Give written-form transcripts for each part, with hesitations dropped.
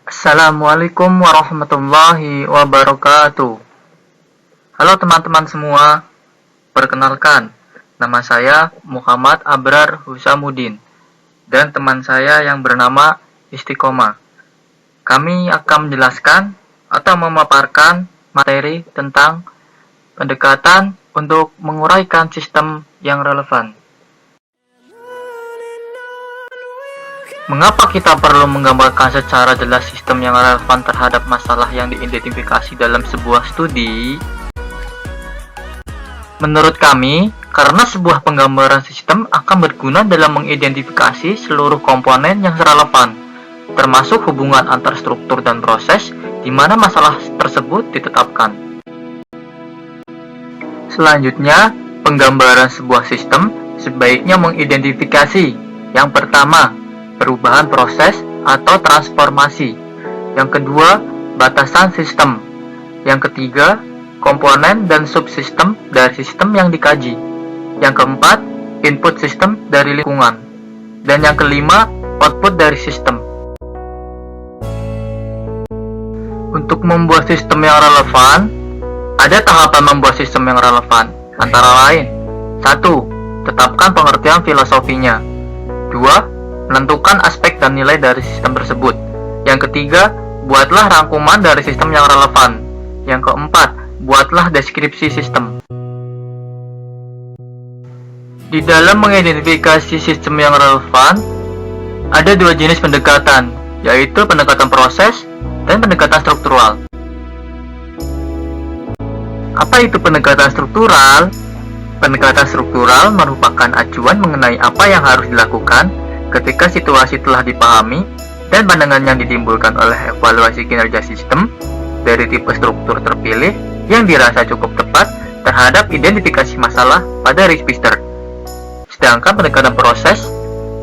Assalamualaikum warahmatullahi wabarakatuh. Halo teman-teman semua, perkenalkan, nama saya Muhammad Abrar Husamuddin dan teman saya yang bernama Istiqomah. Kami akan menjelaskan atau memaparkan materi tentang pendekatan untuk menguraikan sistem yang relevan. Mengapa kita perlu menggambarkan secara jelas sistem yang relevan terhadap masalah yang diidentifikasi dalam sebuah studi? Menurut kami, karena sebuah penggambaran sistem akan berguna dalam mengidentifikasi seluruh komponen yang relevan, termasuk hubungan antar struktur dan proses di mana masalah tersebut ditetapkan. Selanjutnya, penggambaran sebuah sistem sebaiknya mengidentifikasi yang pertama, perubahan proses atau transformasi. Yang kedua, batasan sistem. Yang ketiga, komponen dan subsistem dari sistem yang dikaji. Yang keempat, input sistem dari lingkungan. Dan yang kelima, output dari sistem. Untuk membuat sistem yang relevan, ada tahapan membuat sistem yang relevan, antara lain 1. Tetapkan pengertian filosofinya. 2. Menentukan aspek dan nilai dari sistem tersebut. Yang ketiga, buatlah rangkuman dari sistem yang relevan. Yang keempat, buatlah deskripsi sistem. Di dalam mengidentifikasi sistem yang relevan, ada dua jenis pendekatan, yaitu pendekatan proses dan pendekatan struktural. Apa itu pendekatan struktural? Pendekatan struktural merupakan acuan mengenai apa yang harus dilakukan ketika situasi telah dipahami dan pandangan yang ditimbulkan oleh evaluasi kinerja sistem dari tipe struktur terpilih yang dirasa cukup tepat terhadap identifikasi masalah pada register. Sedangkan pendekatan proses,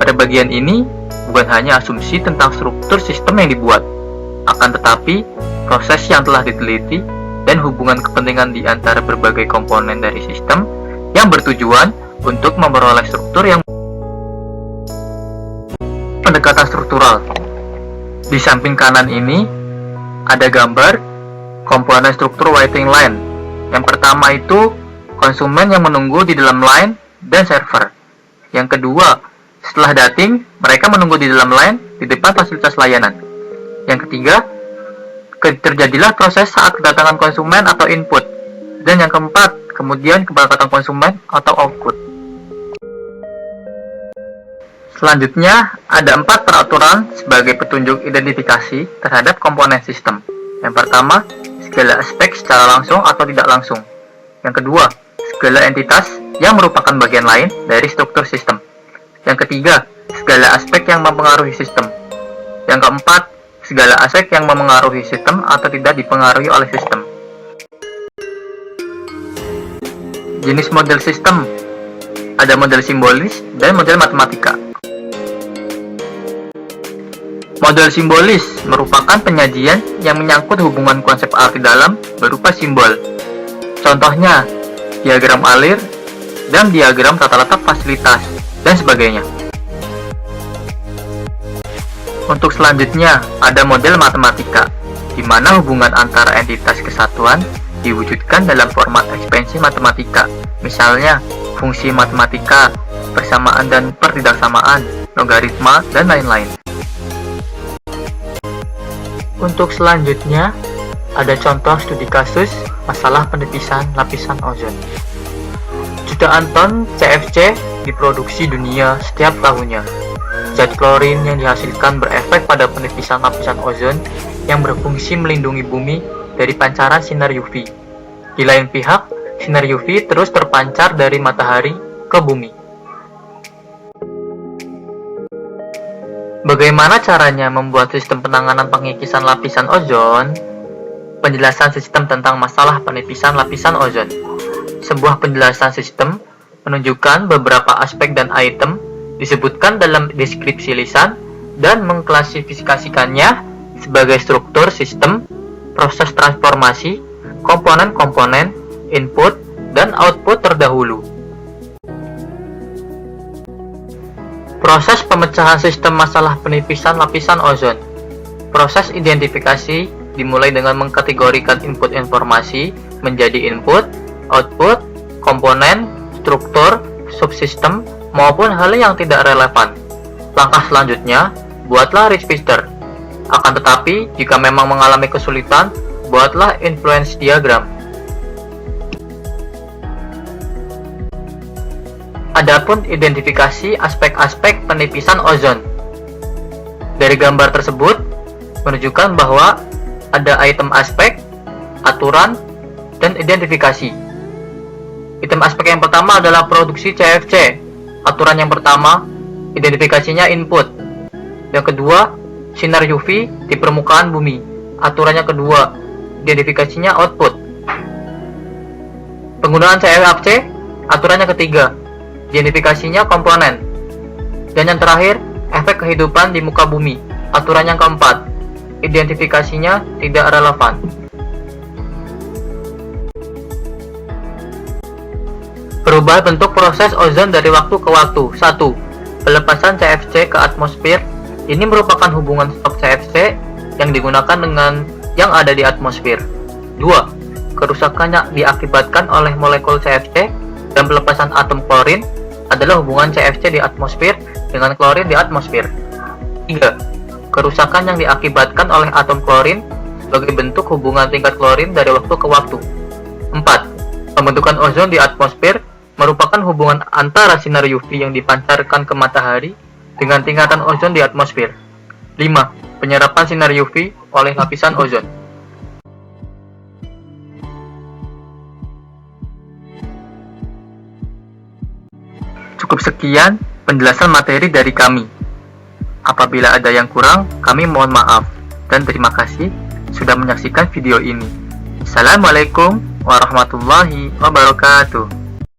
pada bagian ini bukan hanya asumsi tentang struktur sistem yang dibuat, akan tetapi proses yang telah diteliti dan hubungan kepentingan di antara berbagai komponen dari sistem yang bertujuan untuk memperoleh struktur yang pendekatan struktural. Di samping kanan ini ada gambar komponen struktur waiting line. Yang pertama itu konsumen yang menunggu di dalam line dan server. Yang kedua, setelah dating, mereka menunggu di dalam line di depan fasilitas layanan. Yang ketiga, terjadilah proses saat kedatangan konsumen atau input. Dan yang keempat, kemudian keberangkatan konsumen atau output. Selanjutnya, ada 4 peraturan sebagai petunjuk identifikasi terhadap komponen sistem. Yang pertama, segala aspek secara langsung atau tidak langsung. Yang kedua, segala entitas yang merupakan bagian lain dari struktur sistem. Yang ketiga, segala aspek yang mempengaruhi sistem. Yang keempat, segala aspek yang memengaruhi sistem atau tidak dipengaruhi oleh sistem. Jenis model sistem. Ada model simbolis dan model matematika. Model simbolis merupakan penyajian yang menyangkut hubungan konsep arti dalam berupa simbol. Contohnya, diagram alir dan diagram tata letak fasilitas, dan sebagainya. Untuk selanjutnya, ada model matematika, di mana hubungan antara entitas kesatuan diwujudkan dalam format ekspansi matematika. Misalnya, fungsi matematika, persamaan dan pertidaksamaan, logaritma, dan lain-lain. Untuk selanjutnya, ada contoh studi kasus masalah penipisan lapisan ozon. Jutaan ton CFC diproduksi dunia setiap tahunnya. Zat klorin yang dihasilkan berefek pada penipisan lapisan ozon yang berfungsi melindungi bumi dari pancaran sinar UV. Di lain pihak, sinar UV terus terpancar dari matahari ke bumi. Bagaimana caranya membuat sistem penanganan pengikisan lapisan ozon? Penjelasan sistem tentang masalah penipisan lapisan ozon. Sebuah penjelasan sistem menunjukkan beberapa aspek dan item disebutkan dalam deskripsi lisan dan mengklasifikasikannya sebagai struktur sistem, proses transformasi, komponen-komponen, input, dan output terdahulu. Proses pemecahan sistem masalah penipisan lapisan ozon. Proses identifikasi dimulai dengan mengkategorikan input informasi menjadi input, output, komponen, struktur, subsistem, maupun hal yang tidak relevan. Langkah selanjutnya, buatlah register. Akan tetapi, jika memang mengalami kesulitan, buatlah influence diagram. Adapun identifikasi aspek-aspek penipisan ozon. Dari gambar tersebut, menunjukkan bahwa ada item aspek, aturan, dan identifikasi. Item aspek yang pertama adalah produksi CFC. Aturan yang pertama, identifikasinya input. Yang kedua, sinar UV di permukaan bumi. Aturan yang kedua, identifikasinya output. Penggunaan CFC, aturan yang ketiga, identifikasinya komponen. Dan yang terakhir, efek kehidupan di muka bumi. Aturan yang keempat, identifikasinya tidak relevan. Perubahan bentuk proses ozon dari waktu ke waktu. 1. Pelepasan CFC ke atmosfer. Ini merupakan hubungan stok CFC yang digunakan dengan yang ada di atmosfer. 2. Kerusakan yang diakibatkan oleh molekul CFC dan pelepasan atom klorin adalah hubungan CFC di atmosfer dengan klorin di atmosfer. 3. Kerusakan yang diakibatkan oleh atom klorin sebagai bentuk hubungan tingkat klorin dari waktu ke waktu. 4. Pembentukan ozon di atmosfer merupakan hubungan antara sinar UV yang dipancarkan ke matahari dengan tingkatan ozon di atmosfer. 5. Penyerapan sinar UV oleh lapisan ozon. Cukup sekian penjelasan materi dari kami. Apabila ada yang kurang, kami mohon maaf dan terima kasih sudah menyaksikan video ini. Assalamualaikum warahmatullahi wabarakatuh.